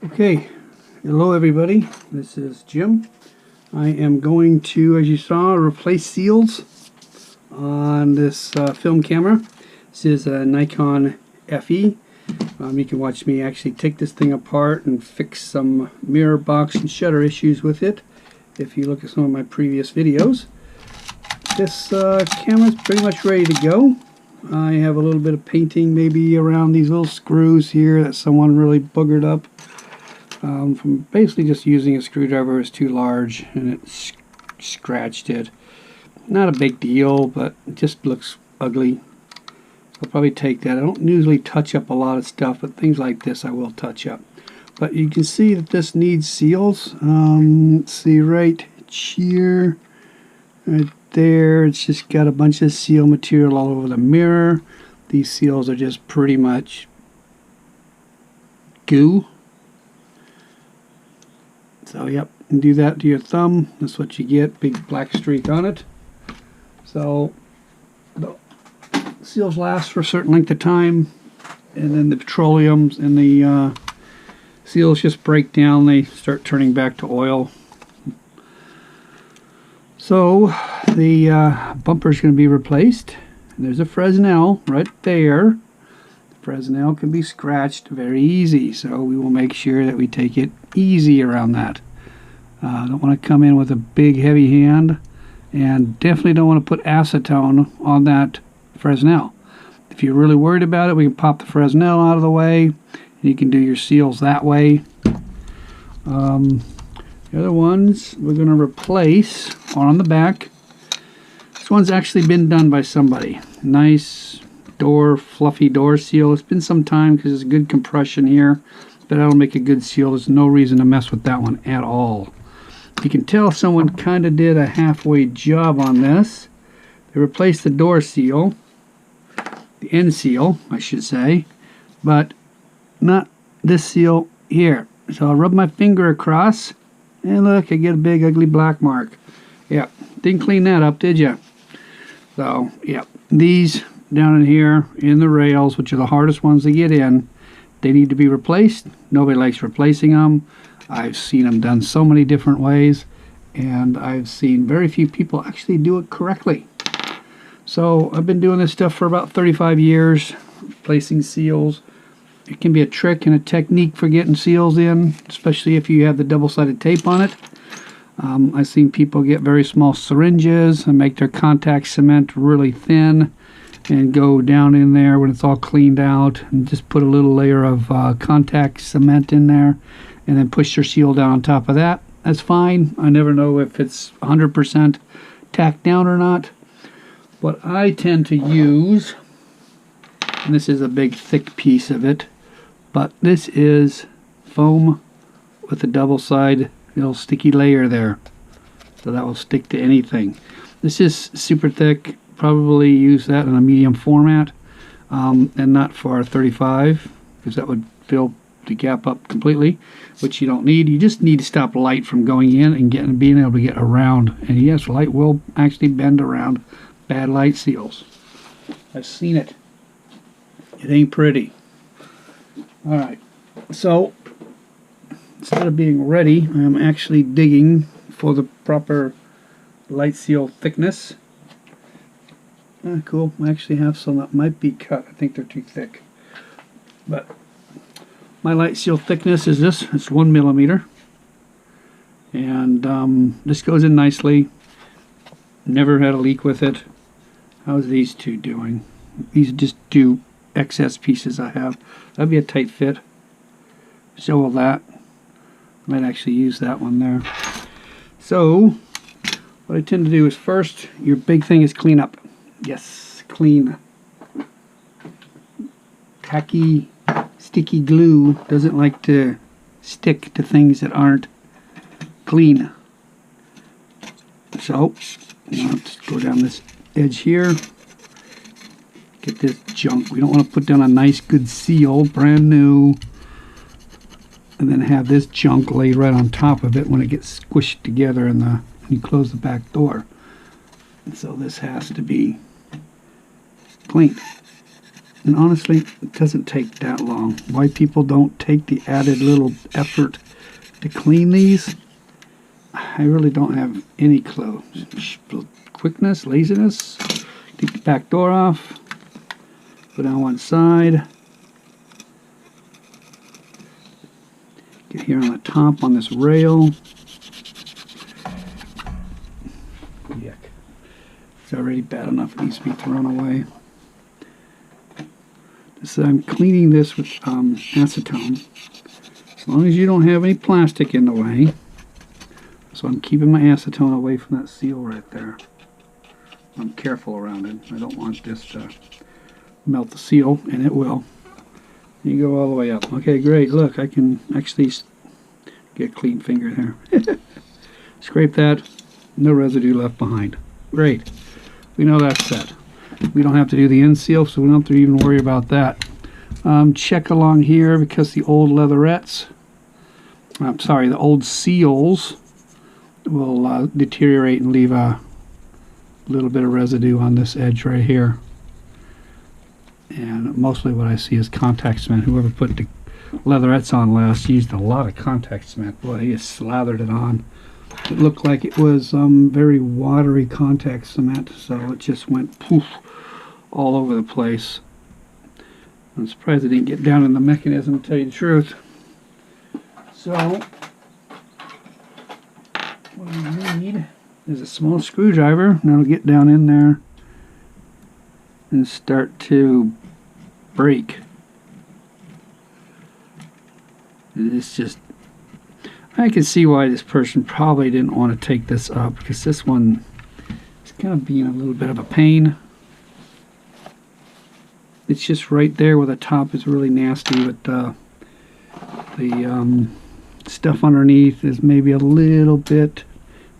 Okay, hello everybody, this is Jim. I am going to, as you saw, replace seals on this film camera. This is a Nikon FE. You can watch me actually take this thing apart and fix some mirror box and shutter issues with it if you look at some of my previous videos. This camera is pretty much ready to go. I have a little bit of painting maybe around these little screws here that someone really boogered up. From basically just using a screwdriver is too large and it scratched it. Not a big deal, but it just looks ugly. I'll probably take that. I don't usually touch up a lot of stuff, but things like this I will touch up. But you can see that this needs seals. Let's see, right here, right there, it's just got a bunch of seal material all over the mirror. These seals are just pretty much goo. So yep, and do that to your thumb. That's what you get, big black streak on it. So the seals last for a certain length of time, and then the petroleums and the seals just break down. They start turning back to oil. So the bumper is going to be replaced. And there's a Fresnel right there. The Fresnel can be scratched very easy, so we will make sure that we take it easy around that. Don't want to come in with a big heavy hand, and definitely don't want to put acetone on that Fresnel. If you're really worried about it, we can pop the Fresnel out of the way, and you can do your seals that way. The other ones we're going to replace are on the back. This one's actually been done by somebody. Nice door, fluffy door seal. It's been some time because there's good compression here, but that'll make a good seal. There's no reason to mess with that one at all. You can tell someone kind of did a halfway job on this. They replaced the door seal, the end seal, I should say, but not this seal here. So I'll rub my finger across, and look, I get a big ugly black mark. Yeah, didn't clean that up, did you? So, yeah, these down in here in the rails, which are the hardest ones to get in, they need to be replaced. Nobody likes replacing them. I've seen them done so many different ways, and I've seen very few people actually do it correctly. So I've been doing this stuff for about 35 years, replacing seals. It can be a trick and a technique for getting seals in, especially if you have the double-sided tape on it. I've seen people get very small syringes and make their contact cement really thin and go down in there when it's all cleaned out and just put a little layer of contact cement in there and then push your seal down on top of that. That's fine. I never know if it's 100% tacked down or not. What I tend to use, and this is a big thick piece of it, but this is foam with a double side little sticky layer there, so that will stick to anything. This is super thick. Probably use that in a medium format, and not for a 35, because that would fill the gap up completely, which you don't need. You just need to stop light from going in and being able to get around. And yes, light will actually bend around bad light seals. I've seen it. It ain't pretty. Alright, so instead of being ready, I'm actually digging for the proper light seal thickness. Cool. I actually have some that might be cut. I think they're too thick. But my light seal thickness is this. It's 1 millimeter. And this goes in nicely. Never had a leak with it. How's these two doing? These are just two excess pieces I have. That'd be a tight fit. So will that. Might actually use that one there. So what I tend to do is first, your big thing is clean up. Yes, clean. Tacky, sticky glue doesn't like to stick to things that aren't clean. So, let's go down this edge here. Get this junk. We don't want to put down a nice good seal, brand new, and then have this junk laid right on top of it when it gets squished together when you close the back door. And so this has to be clean. And honestly, it doesn't take that long. Why people don't take the added little effort to clean these, I really don't have any clue. Quickness, laziness. Take the back door off. Go down one side. Get here on the top on this rail. Yuck. It's already bad enough. It needs to be thrown away. So I'm cleaning this with acetone. As long as you don't have any plastic in the way. So I'm keeping my acetone away from that seal right there. I'm careful around it. I don't want this to melt the seal, and it will. You go all the way up. Okay, great. Look, I can actually get a clean finger there. Scrape that. No residue left behind. Great. We know that's set. We don't have to do the end seal, so we don't have to even worry about that. Check along here because the old leatherettes, I'm sorry, the old seals will deteriorate and leave a little bit of residue on this edge right here. And mostly what I see is contact cement. Whoever put the leatherettes on last used a lot of contact cement. Boy, he just slathered it on. It looked like it was very watery contact cement, so it just went poof all over the place. I'm surprised it didn't get down in the mechanism, to tell you the truth. So what we need is a small screwdriver, and that'll get down in there and start to break. And it's just, I can see why this person probably didn't want to take this up, because this one is kind of being a little bit of a pain. It's just right there where the top is really nasty, but the stuff underneath is maybe a little bit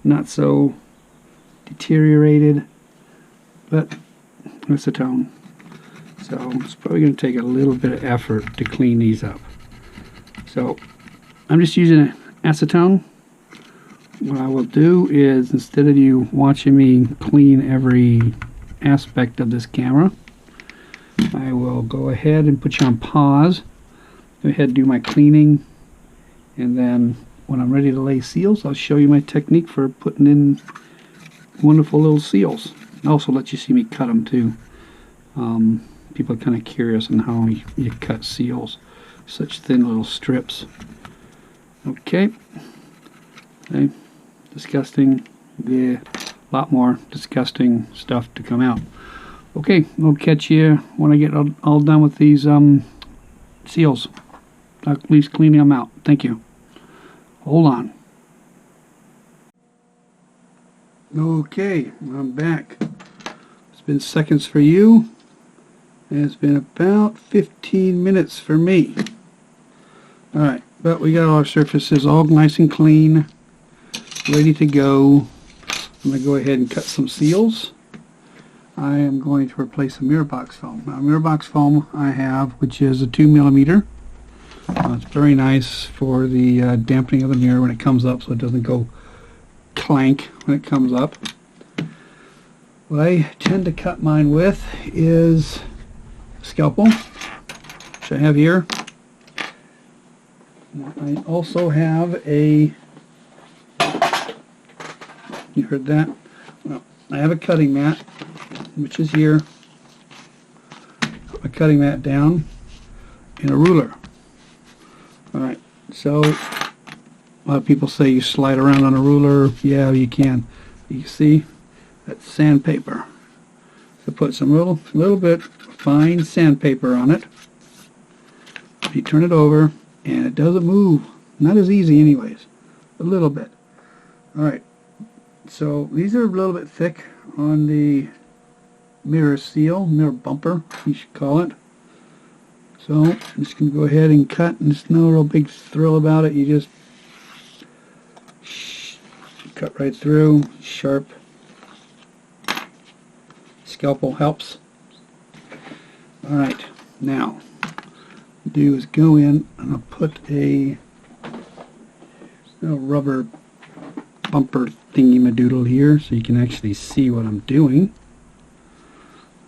not so deteriorated, but acetone. So it's probably going to take a little bit of effort to clean these up. So I'm just using acetone. What I will do is, instead of you watching me clean every aspect of this camera, I will go ahead and put you on pause. Go ahead and do my cleaning, and then when I'm ready to lay seals, I'll show you my technique for putting in wonderful little seals. I'll also let you see me cut them too. People are kind of curious on how you cut seals, such thin little strips. Okay. Disgusting. Yeah, a lot more disgusting stuff to come out. Okay, we'll catch you when I get all done with these seals. At least cleaning them out. Thank you. Hold on. Okay, I'm back. It's been seconds for you, and it's been about 15 minutes for me. Alright, but we got all our surfaces all nice and clean, ready to go. I'm going to go ahead and cut some seals. I am going to replace a mirror box foam. Now, mirror box foam I have, which is a 2mm. It's very nice for the dampening of the mirror when it comes up, so it doesn't go clank when it comes up. What I tend to cut mine with is a scalpel, which I have here. I also have a, you heard that? Well, I have a cutting mat, which is here. Put my cutting mat down, and a ruler. Alright, so a lot of people say you slide around on a ruler. Yeah, you can. You see, that's sandpaper. So put some little bit fine sandpaper on it. You turn it over, and it doesn't move. Not as easy anyways. A little bit. Alright, so these are a little bit thick on the mirror seal, mirror bumper, you should call it. So I'm just going to go ahead and cut, and there's no real big thrill about it. You just cut right through, sharp. Scalpel helps. Alright, now what I'll do is go in and I'll put a little rubber bumper thingy-madoodle here so you can actually see what I'm doing.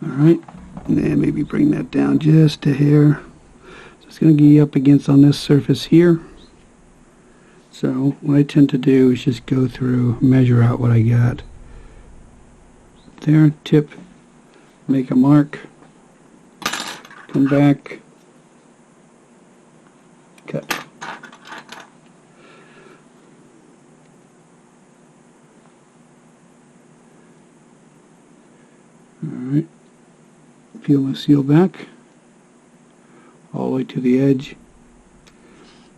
Alright, And then maybe bring that down just a hair. So it's going to be up against on this surface here. So what I tend to do is just go through, measure out what I got. There, tip, make a mark, come back, cut. Alright, peel my seal back all the way to the edge.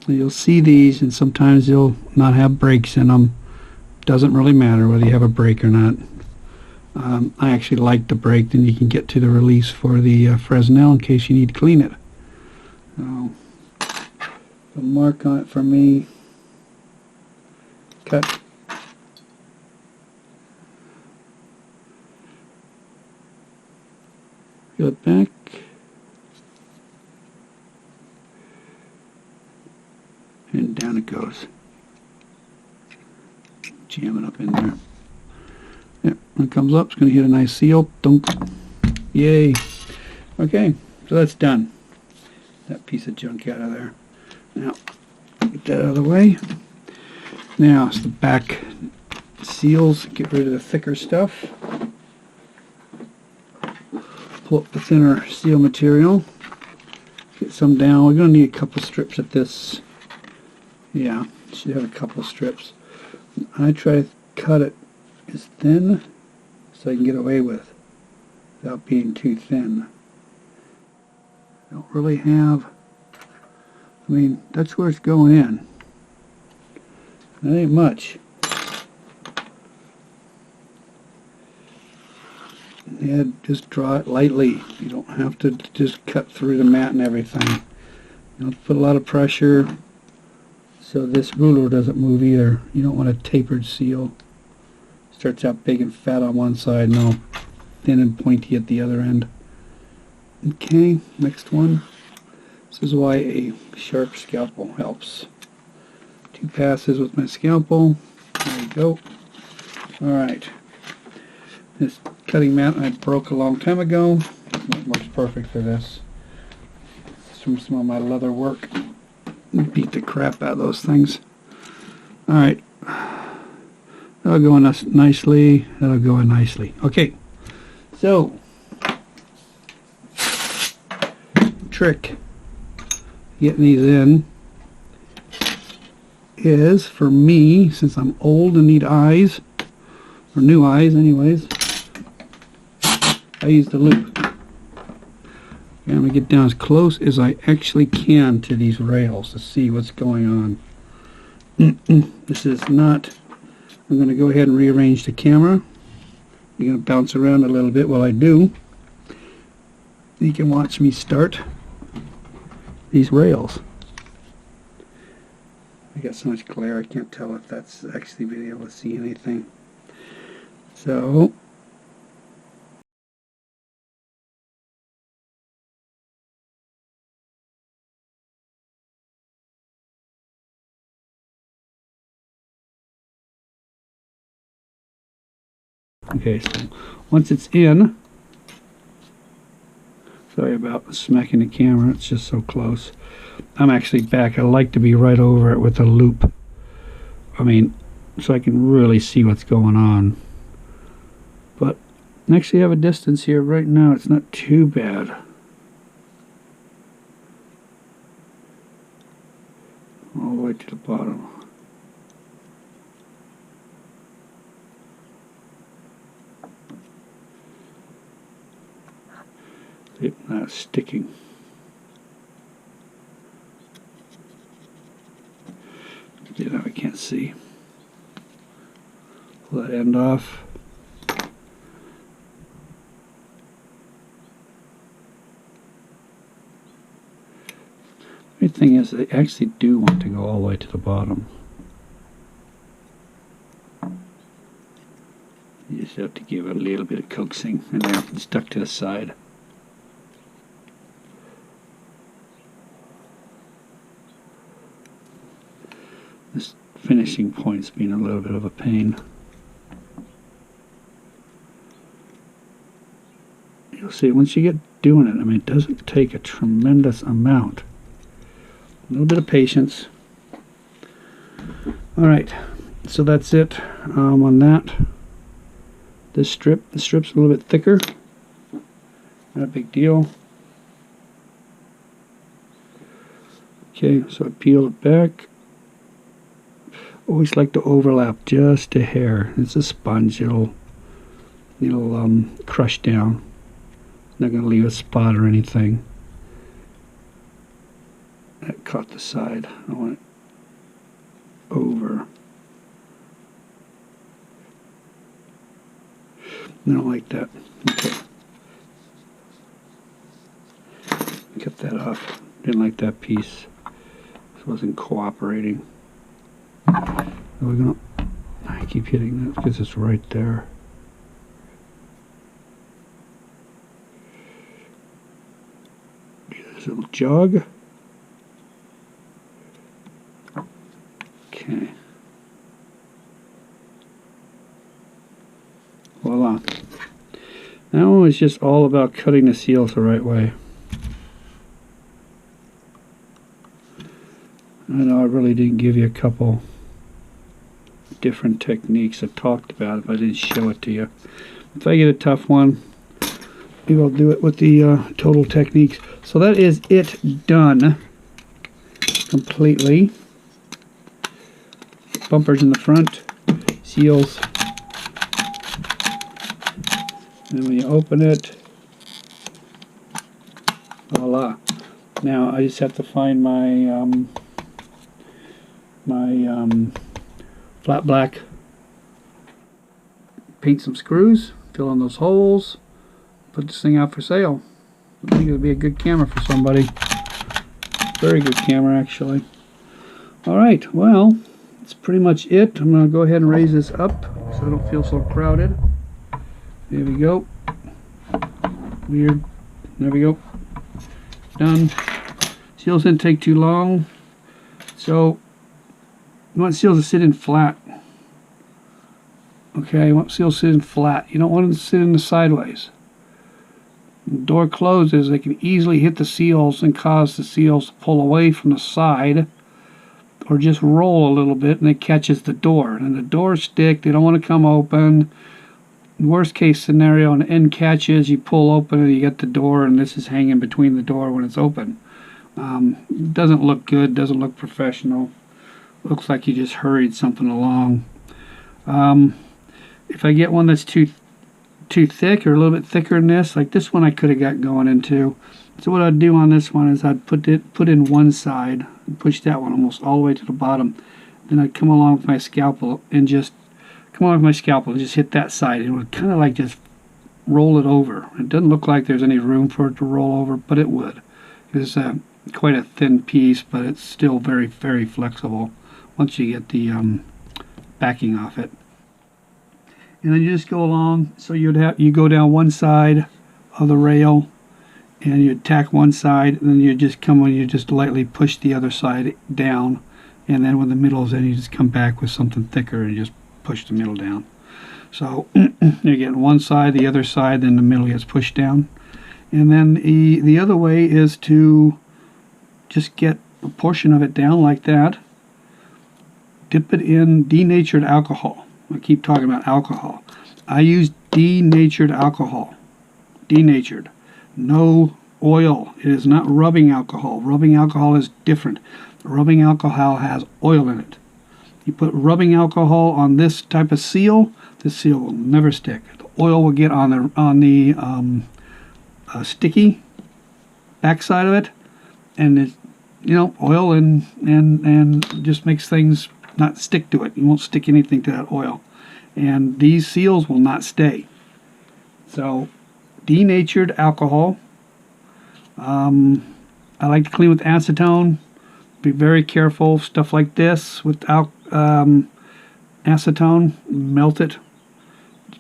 You'll see these, and sometimes they'll not have breaks in them. Doesn't really matter whether you have a break or not. I actually like the break, then you can get to the release for the Fresnel in case you need to clean it. So, a mark on it for me. Cut. Peel it back. And down it goes. Jam it up in there. Yeah, when it comes up, it's going to hit a nice seal. Dunk. Yay. Okay, so that's done. That piece of junk out of there. Now, get that out of the way. Now, it's the back seals. Get rid of the thicker stuff. Pull up the thinner seal material. Get some down. We're going to need a couple strips of this. Yeah, should have a couple strips. I try to cut it as thin so I can get away with without being too thin. Don't really have, I mean, that's where it's going in. That ain't much. Yeah, just draw it lightly. You don't have to just cut through the mat and everything. You don't put a lot of pressure so this ruler doesn't move either. You don't want a tapered seal. Starts out big and fat on one side and all thin and pointy at the other end. Okay, next one. This is why a sharp scalpel helps. 2 passes with my scalpel. There you go. Alright. This cutting mat I broke a long time ago. It works perfect for this. It's from some of my leather work. Beat the crap out of those things. Alright. That'll go in nicely. That'll go in nicely. Okay. So, trick getting these in is, for me, since I'm old and need eyes, or new eyes anyways, I use the loop. Okay, I'm going to get down as close as I actually can to these rails to see what's going on. This is not, I'm going to go ahead and rearrange the camera. You're going to bounce around a little bit while I do. You can watch me start these rails. I got so much glare I can't tell if that's actually being able to see anything. So, okay, so once it's in, sorry about smacking the camera, it's just so close. I'm actually back. I like to be right over it with a loop. I mean, so I can really see what's going on. But I actually have a distance here right now. It's not too bad. All the way to the bottom. See, now it's sticking. You know, I can't see. Pull that end off. The thing is, they actually do want to go all the way to the bottom. You just have to give it a little bit of coaxing, and there, it's stuck to the side. This finishing point's been a little bit of a pain. you'll see once you get doing it, I mean, it doesn't take a tremendous amount. A little bit of patience. Alright, so that's it on that. The strip's a little bit thicker. Not a big deal. Okay, so I peel it back. Always like to overlap just a hair. It's a sponge. It'll crush down. Not going to leave a spot or anything. That caught the side. I want it over. I don't like that. Okay. Cut that off. Didn't like that piece. This wasn't cooperating. We're gonna. I keep hitting that because it's right there. This little jog. Okay. Voila. Now it's just all about cutting the seals the right way. I know I really didn't give you a couple different techniques I talked about if I didn't show it to you. If I get a tough one, maybe I'll do it with the total techniques. So that is it done completely. Bumpers in the front, seals. And when you open it, voila. Now I just have to find my flat black, paint some screws, fill in those holes, put this thing out for sale. I think it'll be a good camera for somebody. Very good camera, actually. Alright, well, that's pretty much it. I'm going to go ahead and raise this up so I don't feel so crowded. There we go. Weird. There we go. Done. Seals didn't take too long. So, you want seals to sit in flat. Okay, you want seals to sit in flat. You don't want them to sit in the sideways. When the door closes, they can easily hit the seals and cause the seals to pull away from the side or just roll a little bit and it catches the door. And the doors stick, they don't want to come open. Worst case scenario, an end catches, you pull open and you get the door and this is hanging between the door when it's open. Doesn't look good, doesn't look professional. Looks like you just hurried something along. If I get one that's too thick or a little bit thicker than this, like this one I could have got going into. So what I'd do on this one is I'd put in one side and push that one almost all the way to the bottom. Then I'd come along with my scalpel and just hit that side. It would kind of like just roll it over. It doesn't look like there's any room for it to roll over, but it would. It's quite a thin piece, but it's still very, very flexible once you get the backing off it. And then you just go along. So you go down one side of the rail, and you tack one side, and then you just come and you just lightly push the other side down, and then when the middle is in, you just come back with something thicker and just push the middle down. So you're getting one side, the other side, then the middle gets pushed down. And then the other way is to just get a portion of it down like that, dip it in denatured alcohol. I keep talking about alcohol. I use denatured alcohol. Denatured. No oil. It is not rubbing alcohol. Rubbing alcohol is different. Rubbing alcohol has oil in it. You put rubbing alcohol on this type of seal, this seal will never stick. The oil will get on the sticky backside of it, and it, oil and just makes things not stick to it. You won't stick anything to that oil, and these seals will not stay. So, denatured alcohol. I like to clean with acetone. Be very careful. Stuff like this without acetone, melt it.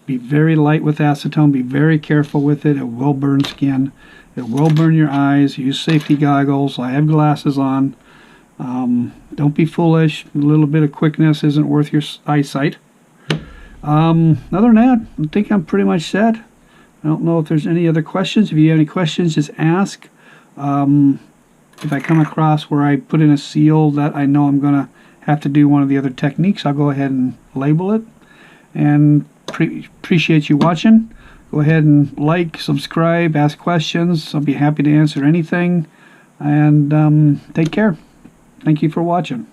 Be very light with acetone. Be very careful with it. It will burn skin. It will burn your eyes. Use safety goggles. I have glasses on. Don't be foolish. A little bit of quickness isn't worth your eyesight. Other than that, I think I'm pretty much set. I don't know if there's any other questions. If you have any questions, just ask. If I come across where I put in a seal that I know I'm going to have to do one of the other techniques, I'll go ahead and label it. And appreciate you watching. Go ahead and like, subscribe, ask questions. I'll be happy to answer anything. And take care. Thank you for watching.